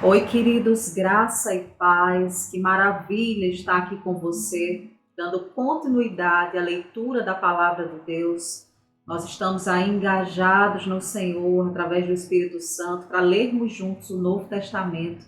Oi, queridos, graça e paz, que maravilha estar aqui com você, dando continuidade à leitura da palavra de Deus. Nós estamos aí engajados no Senhor, através do Espírito Santo, para lermos juntos o Novo Testamento.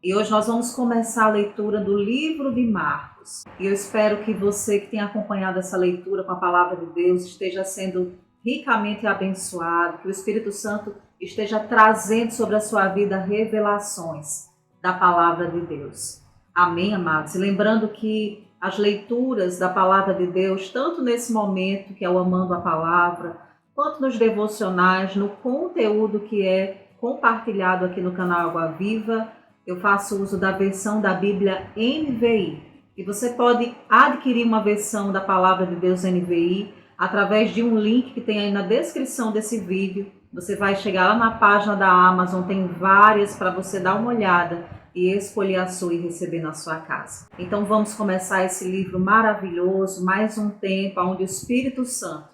E hoje nós vamos começar a leitura do livro de Marcos. E eu espero que você que tem acompanhado essa leitura com a palavra de Deus esteja sendo ricamente abençoado, que o Espírito Santo esteja trazendo sobre a sua vida revelações da palavra de Deus. Amém, amados? E lembrando que as leituras da palavra de Deus, tanto nesse momento, que é o Amando a Palavra, quanto nos devocionais, no conteúdo que é compartilhado aqui no canal Água Viva, eu faço uso da versão da Bíblia NVI. E você pode adquirir uma versão da palavra de Deus NVI através de um link que tem aí na descrição desse vídeo. Você vai chegar lá na página da Amazon, tem várias para você dar uma olhada e escolher a sua e receber na sua casa. Então vamos começar esse livro maravilhoso, mais um tempo onde o Espírito Santo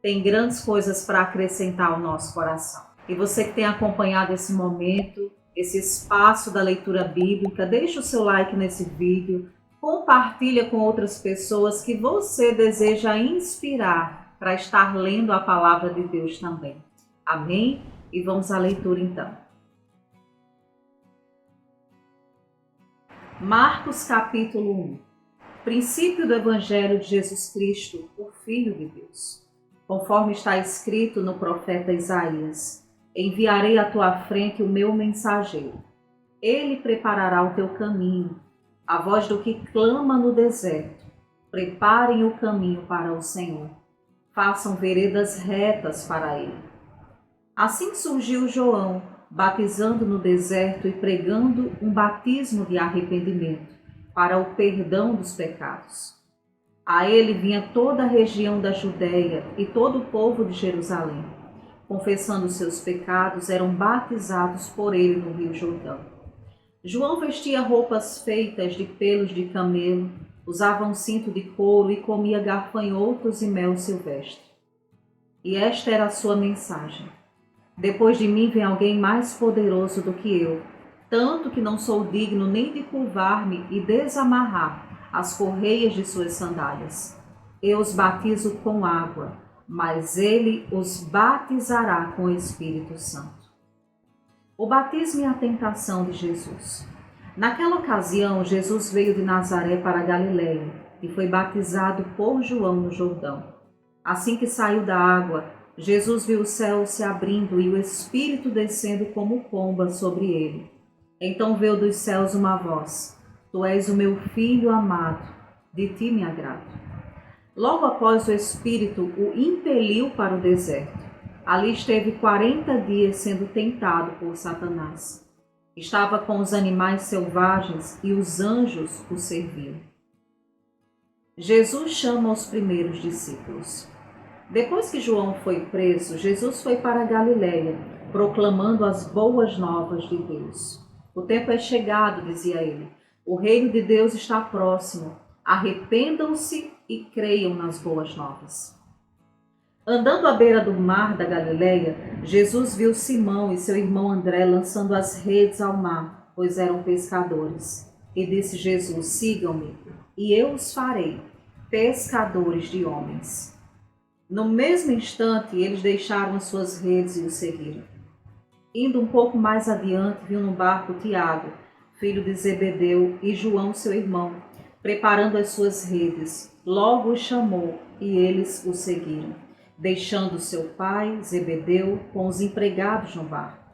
tem grandes coisas para acrescentar ao nosso coração. E você que tem acompanhado esse momento, esse espaço da leitura bíblica, deixa o seu like nesse vídeo, compartilha com outras pessoas que você deseja inspirar para estar lendo a palavra de Deus também. Amém? E vamos à leitura então. Marcos capítulo 1. Princípio do Evangelho de Jesus Cristo, o Filho de Deus. Conforme está escrito no profeta Isaías: enviarei à tua frente o meu mensageiro. Ele preparará o teu caminho. A voz do que clama no deserto: preparem o caminho para o Senhor. Façam veredas retas para ele. Assim surgiu João, batizando no deserto e pregando um batismo de arrependimento para o perdão dos pecados. A ele vinha toda a região da Judéia e todo o povo de Jerusalém. Confessando seus pecados, eram batizados por ele no rio Jordão. João vestia roupas feitas de pelos de camelo, usava um cinto de couro e comia gafanhotos e mel silvestre. E esta era a sua mensagem: depois de mim vem alguém mais poderoso do que eu, tanto que não sou digno nem de curvar-me e desamarrar as correias de suas sandálias. Eu os batizo com água, mas ele os batizará com o Espírito Santo. O batismo e a tentação de Jesus. Naquela ocasião, Jesus veio de Nazaré para a Galiléia e foi batizado por João no Jordão. Assim que saiu da água, Jesus viu o céu se abrindo e o Espírito descendo como pomba sobre ele. Então veio dos céus uma voz: Tu és o meu Filho amado, de ti me agrado. Logo após, o Espírito o impeliu para o deserto. Ali esteve 40 dias sendo tentado por Satanás. Estava com os animais selvagens e os anjos o serviam. Jesus chama os primeiros discípulos. Depois que João foi preso, Jesus foi para a Galiléia, proclamando as boas novas de Deus. O tempo é chegado, dizia ele. O reino de Deus está próximo. Arrependam-se e creiam nas boas novas. Andando à beira do mar da Galiléia, Jesus viu Simão e seu irmão André lançando as redes ao mar, pois eram pescadores. E disse Jesus: sigam-me, e eu os farei pescadores de homens. No mesmo instante, eles deixaram as suas redes e o seguiram. Indo um pouco mais adiante, viu no barco Tiago, filho de Zebedeu, e João, seu irmão, preparando as suas redes. Logo os chamou, e eles o seguiram, deixando seu pai, Zebedeu, com os empregados no barco.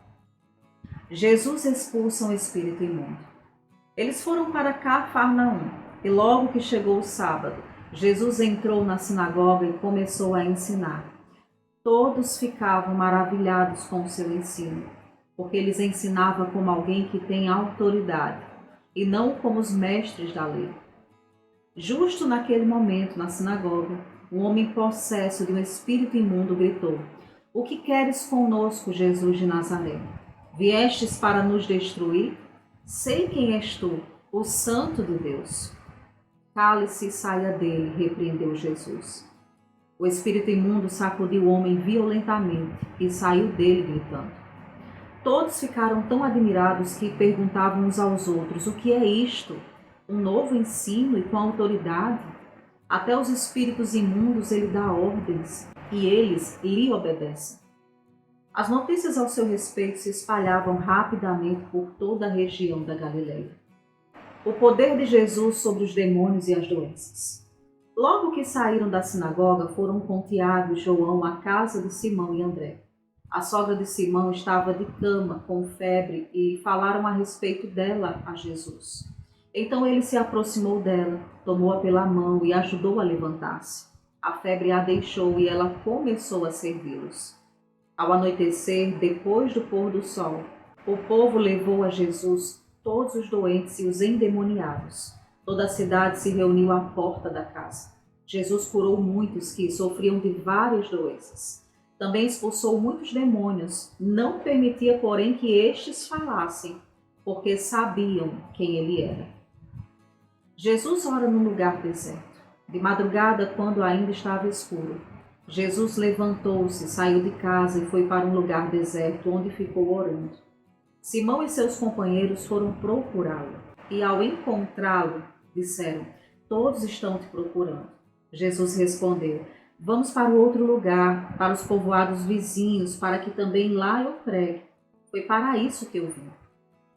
Jesus expulsa um espírito imundo. Eles foram para Cafarnaum, e logo que chegou o sábado, Jesus entrou na sinagoga e começou a ensinar. Todos ficavam maravilhados com o seu ensino, porque ele ensinava como alguém que tem autoridade, e não como os mestres da lei. Justo naquele momento, na sinagoga, um homem possesso de um espírito imundo gritou: O que queres conosco, Jesus de Nazaré? Viestes para nos destruir? Sei quem és tu, o Santo de Deus. Cale-se e saia dele, repreendeu Jesus. O espírito imundo sacudiu o homem violentamente e saiu dele gritando. Todos ficaram tão admirados que perguntavam uns aos outros: o que é isto? Um novo ensino e com autoridade? Até os espíritos imundos ele dá ordens e eles lhe obedecem. As notícias ao seu respeito se espalhavam rapidamente por toda a região da Galileia. O poder de Jesus sobre os demônios e as doenças. Logo que saíram da sinagoga, foram com Tiago e João à casa de Simão e André. A sogra de Simão estava de cama, com febre, e falaram a respeito dela a Jesus. Então ele se aproximou dela, tomou-a pela mão e ajudou a levantar-se. A febre a deixou e ela começou a servi-los. Ao anoitecer, depois do pôr do sol, o povo levou a Jesus todos os doentes e os endemoniados. Toda a cidade se reuniu à porta da casa. Jesus curou muitos que sofriam de várias doenças. Também expulsou muitos demônios. Não permitia, porém, que estes falassem, porque sabiam quem ele era. Jesus ora num lugar deserto. De madrugada, quando ainda estava escuro, Jesus levantou-se, saiu de casa e foi para um lugar deserto, onde ficou orando. Simão e seus companheiros foram procurá-lo, e ao encontrá-lo, disseram: todos estão te procurando. Jesus respondeu: vamos para o outro lugar, para os povoados vizinhos, para que também lá eu pregue. Foi para isso que eu vim.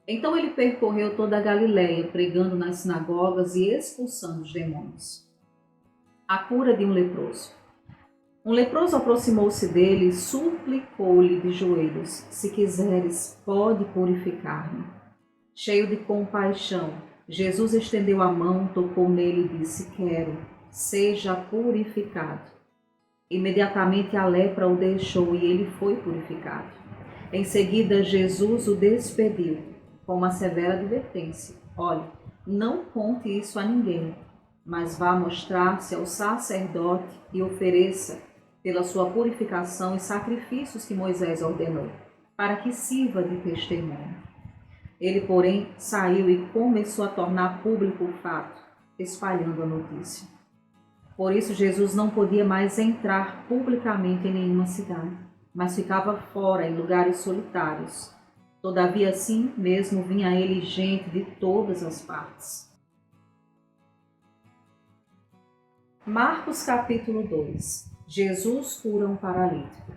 Então ele percorreu toda a Galileia, pregando nas sinagogas e expulsando os demônios. A cura de um leproso. Um leproso aproximou-se dele e suplicou-lhe de joelhos: se quiseres, pode purificar-me. Cheio de compaixão, Jesus estendeu a mão, tocou nele e disse: quero, seja purificado. Imediatamente a lepra o deixou e ele foi purificado. Em seguida, Jesus o despediu com uma severa advertência: olhe, não conte isso a ninguém, mas vá mostrar-se ao sacerdote e ofereça pela sua purificação e sacrifícios que Moisés ordenou, para que sirva de testemunho. Ele, porém, saiu e começou a tornar público o fato, espalhando a notícia. Por isso, Jesus não podia mais entrar publicamente em nenhuma cidade, mas ficava fora em lugares solitários. Todavia, assim mesmo vinha a ele gente de todas as partes. Marcos capítulo 2. Jesus cura um paralítico.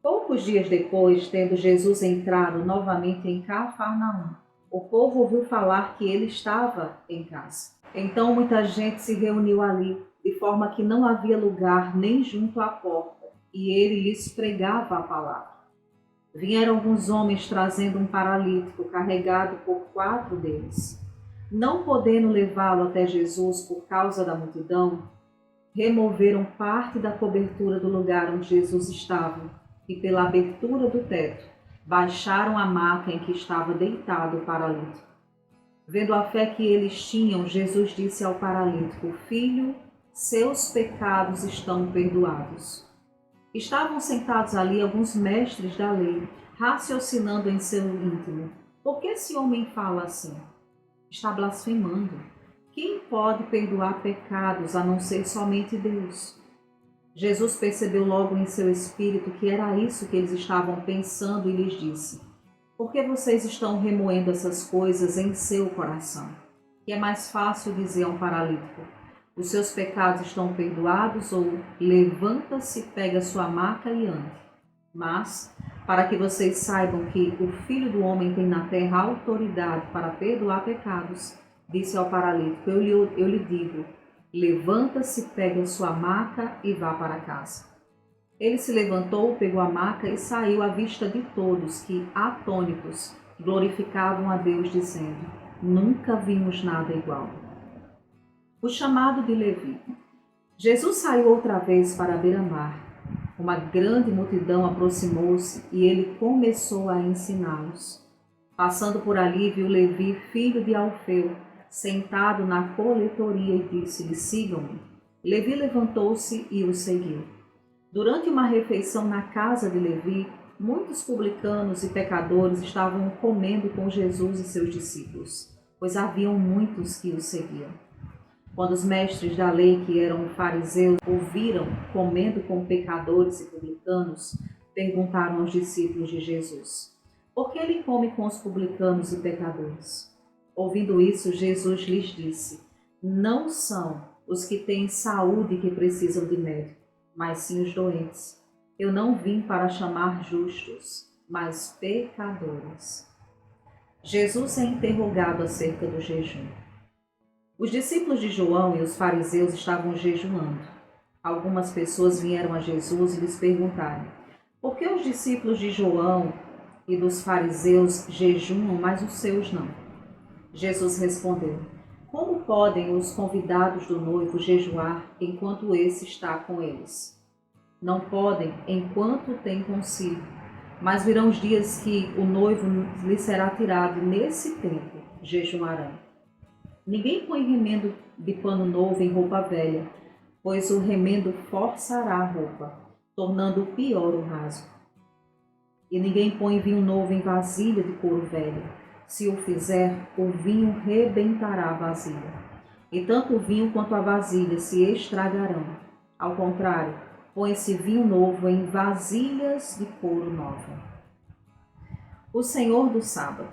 Poucos dias depois, tendo Jesus entrado novamente em Cafarnaum, o povo ouviu falar que ele estava em casa. Então muita gente se reuniu ali, de forma que não havia lugar nem junto à porta, e ele lhes pregava a palavra. Vieram alguns homens trazendo um paralítico, carregado por 4 deles. Não podendo levá-lo até Jesus por causa da multidão, removeram parte da cobertura do lugar onde Jesus estava e, pela abertura do teto, baixaram a maca em que estava deitado o paralítico. Vendo a fé que eles tinham, Jesus disse ao paralítico: filho, seus pecados estão perdoados. Estavam sentados ali alguns mestres da lei, raciocinando em seu íntimo: por que esse homem fala assim? Está blasfemando. Quem pode perdoar pecados a não ser somente Deus? Jesus percebeu logo em seu espírito que era isso que eles estavam pensando e lhes disse: por que vocês estão remoendo essas coisas em seu coração? Que é mais fácil dizer a um paralítico: os seus pecados estão perdoados, ou levanta-se, pega sua maca e ande. Mas, para que vocês saibam que o Filho do Homem tem na terra autoridade para perdoar pecados, disse ao paralítico: eu lhe digo, levanta-se, pegue a sua maca e vá para casa. Ele se levantou, pegou a maca e saiu à vista de todos, que, atônitos, glorificavam a Deus, dizendo: nunca vimos nada igual. O chamado de Levi. Jesus saiu outra vez para a beira-mar. Uma grande multidão aproximou-se e ele começou a ensiná-los. Passando por ali, viu Levi, filho de Alfeu, sentado na coletoria e disse-lhe: sigam-me. Levi levantou-se e o seguiu. Durante uma refeição na casa de Levi, muitos publicanos e pecadores estavam comendo com Jesus e seus discípulos, pois haviam muitos que o seguiam. Quando os mestres da lei, que eram fariseus, ouviram comendo com pecadores e publicanos, perguntaram aos discípulos de Jesus: Por que ele come com os publicanos e pecadores? Ouvindo isso, Jesus lhes disse: Não são os que têm saúde que precisam de médico, mas sim os doentes. Eu não vim para chamar justos, mas pecadores. Jesus é interrogado acerca do jejum. Os discípulos de João e os fariseus estavam jejuando. Algumas pessoas vieram a Jesus e lhes perguntaram: Por que os discípulos de João e dos fariseus jejuam, mas os seus não? Jesus respondeu: Como podem os convidados do noivo jejuar enquanto esse está com eles? Não podem enquanto tem consigo, mas virão os dias que o noivo lhe será tirado, e nesse tempo jejuarão. Ninguém põe remendo de pano novo em roupa velha, pois o remendo forçará a roupa, tornando pior o rasgo. E ninguém põe vinho novo em vasilha de couro velho. Se o fizer, o vinho rebentará a vasilha. E tanto o vinho quanto a vasilha se estragarão. Ao contrário, põe-se vinho novo em vasilhas de couro nova. O Senhor do Sábado.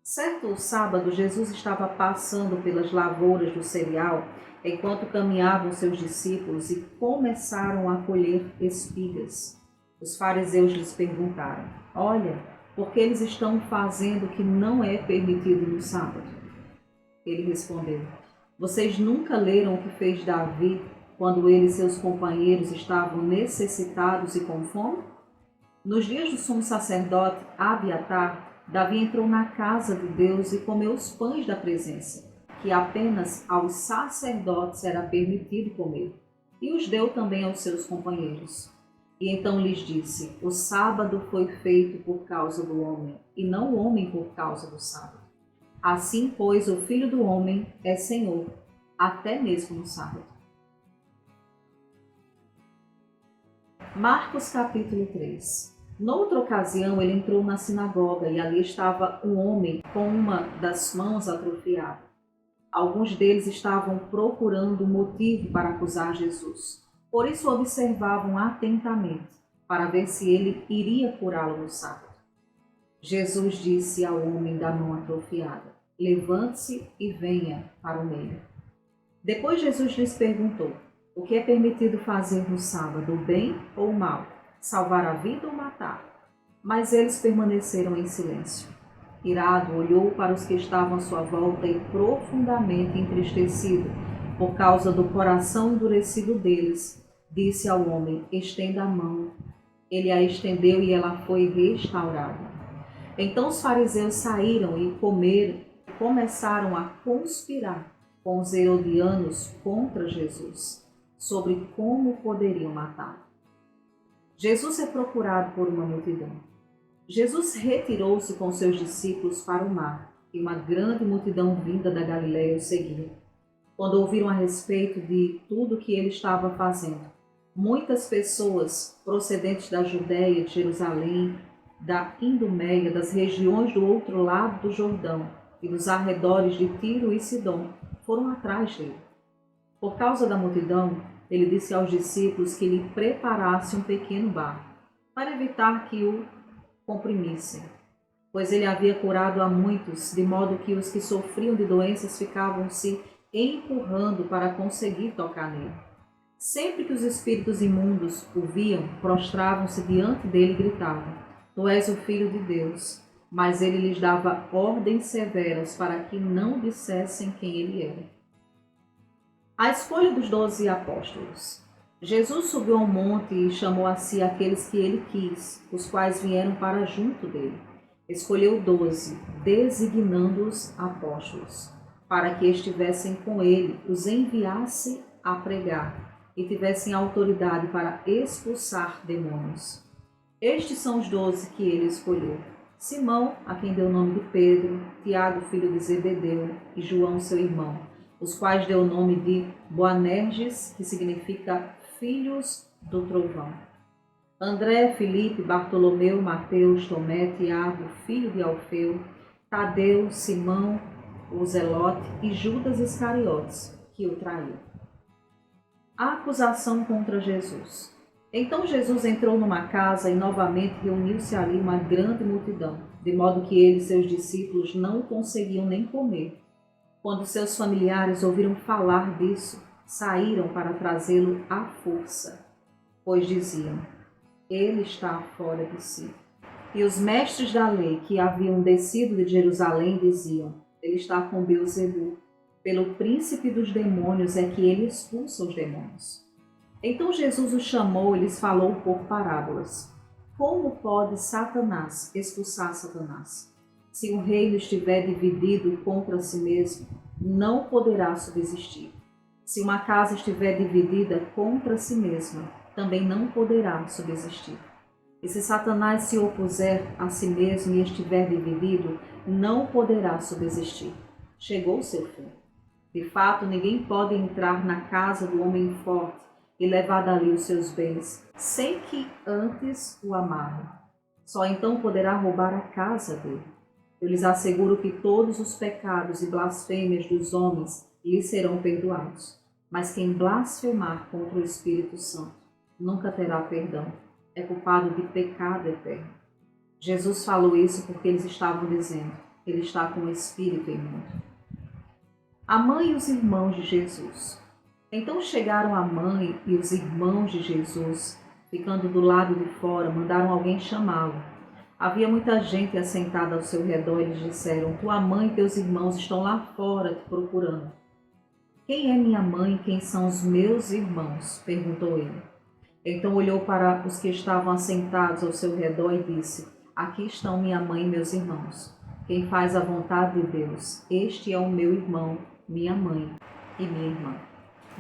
Certo sábado, Jesus estava passando pelas lavouras do cereal enquanto caminhavam seus discípulos e começaram a colher espigas. Os fariseus lhes perguntaram: Olha, por que eles estão fazendo o que não é permitido no sábado? Ele respondeu: Vocês nunca leram o que fez Davi quando ele e seus companheiros estavam necessitados e com fome? Nos dias do sumo sacerdote Abiatar, Davi entrou na casa de Deus e comeu os pães da presença, que apenas aos sacerdotes era permitido comer, e os deu também aos seus companheiros. E então lhes disse: O sábado foi feito por causa do homem, e não o homem por causa do sábado. Assim, pois, o Filho do Homem é Senhor, até mesmo no sábado. Marcos capítulo 3. Noutra ocasião, ele entrou na sinagoga e ali estava um homem com uma das mãos atrofiada. Alguns deles estavam procurando motivo para acusar Jesus. Por isso observavam atentamente, para ver se ele iria curá-lo no sábado. Jesus disse ao homem da mão atrofiada: Levante-se e venha para o meio. Depois Jesus lhes perguntou: O que é permitido fazer no sábado, o bem ou o mal? Salvar a vida ou matar? Mas eles permaneceram em silêncio. Irado, olhou para os que estavam à sua volta e, profundamente entristecido por causa do coração endurecido deles, disse ao homem: Estenda a mão. Ele a estendeu e ela foi restaurada. Então os fariseus saíram e começaram a conspirar com os herodianos contra Jesus, sobre como poderiam matá-lo. Jesus é procurado por uma multidão. Jesus retirou-se com seus discípulos para o mar, e uma grande multidão vinda da Galiléia o seguia. Quando ouviram a respeito de tudo que ele estava fazendo, muitas pessoas procedentes da Judéia, de Jerusalém, da Idumeia, das regiões do outro lado do Jordão e dos arredores de Tiro e Sidom foram atrás dele. Por causa da multidão, ele disse aos discípulos que lhe preparasse um pequeno barco, para evitar que o comprimissem, pois ele havia curado a muitos, de modo que os que sofriam de doenças ficavam se empurrando para conseguir tocar nele. Sempre que os espíritos imundos o viam, prostravam-se diante dele e gritavam: Tu és o Filho de Deus. Mas ele lhes dava ordens severas para que não dissessem quem ele era. A escolha dos 12 apóstolos. Jesus subiu ao monte e chamou a si aqueles que ele quis, os quais vieram para junto dele. Escolheu 12, designando-os apóstolos, para que estivessem com ele, os enviasse a pregar e tivessem autoridade para expulsar demônios. Estes são os 12 que ele escolheu: Simão, a quem deu o nome de Pedro, Tiago, filho de Zebedeu, e João, seu irmão, os quais deu o nome de Boanerges, que significa filhos do trovão. André, Filipe, Bartolomeu, Mateus, Tomé, Tiago, filho de Alfeu, Tadeu, Simão, o Zelote e Judas Iscariotes, que o traiu. A acusação contra Jesus. Então Jesus entrou numa casa e novamente reuniu-se ali uma grande multidão. de modo que ele e seus discípulos não conseguiam nem comer. Quando seus familiares ouviram falar disso, saíram para trazê-lo à força, pois diziam: ele está fora de si. E os mestres da lei que haviam descido de Jerusalém diziam: ele está com Beelzebul. Pelo príncipe dos demônios é que ele expulsa os demônios. Então Jesus os chamou e lhes falou por parábolas. Como pode Satanás expulsar Satanás? Se um reino estiver dividido contra si mesmo, não poderá subsistir. Se uma casa estiver dividida contra si mesma, também não poderá subsistir. E se Satanás se opuser a si mesmo e estiver dividido, não poderá subsistir. Chegou o seu fim. De fato, ninguém pode entrar na casa do homem forte e levar dali os seus bens, sem que antes o amarre. Só então poderá roubar a casa dele. Eu lhes asseguro que todos os pecados e blasfêmias dos homens lhes serão perdoados. Mas quem blasfemar contra o Espírito Santo nunca terá perdão. É culpado de pecado eterno. Jesus falou isso porque eles estavam dizendo: ele está com o espírito imundo. A mãe e os irmãos de Jesus. Então chegaram a mãe e os irmãos de Jesus, ficando do lado de fora, mandaram alguém chamá-lo. Havia muita gente assentada ao seu redor e lhes disseram: tua mãe e teus irmãos estão lá fora te procurando. Quem é minha mãe e quem são os meus irmãos? Perguntou ele. Então olhou para os que estavam assentados ao seu redor e disse: aqui estão minha mãe e meus irmãos. Quem faz a vontade de Deus, este é o meu irmão, minha mãe e minha irmã.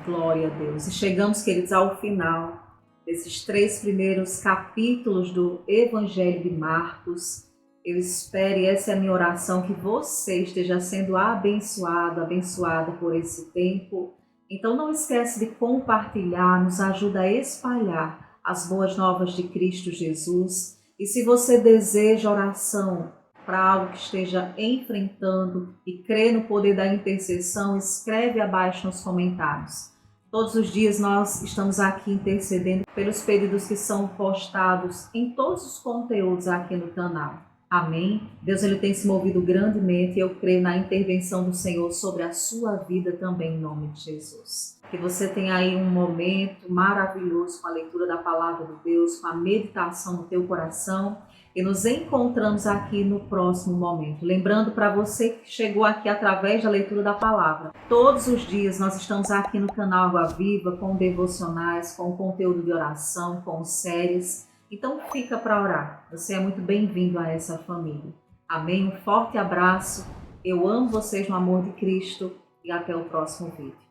Glória a Deus. E chegamos, queridos, ao final desses 3 primeiros capítulos do Evangelho de Marcos. Eu espero, e essa é a minha oração, que você esteja sendo abençoado, abençoada por esse tempo. Então não esquece de compartilhar, nos ajuda a espalhar as boas novas de Cristo Jesus. E se você deseja oração para algo que esteja enfrentando e crê no poder da intercessão, escreve abaixo nos comentários. Todos os dias nós estamos aqui intercedendo pelos pedidos que são postados em todos os conteúdos aqui no canal. Amém? Deus ele tem se movido grandemente e eu creio na intervenção do Senhor sobre a sua vida também, em nome de Jesus. Que você tenha aí um momento maravilhoso com a leitura da Palavra de Deus, com a meditação no teu coração. E nos encontramos aqui no próximo momento. Lembrando para você que chegou aqui através da leitura da palavra, todos os dias nós estamos aqui no canal Água Viva com devocionais, com conteúdo de oração, com séries. Então fica para orar. Você é muito bem-vindo a essa família. Amém? Um forte abraço. Eu amo vocês no amor de Cristo e até o próximo vídeo.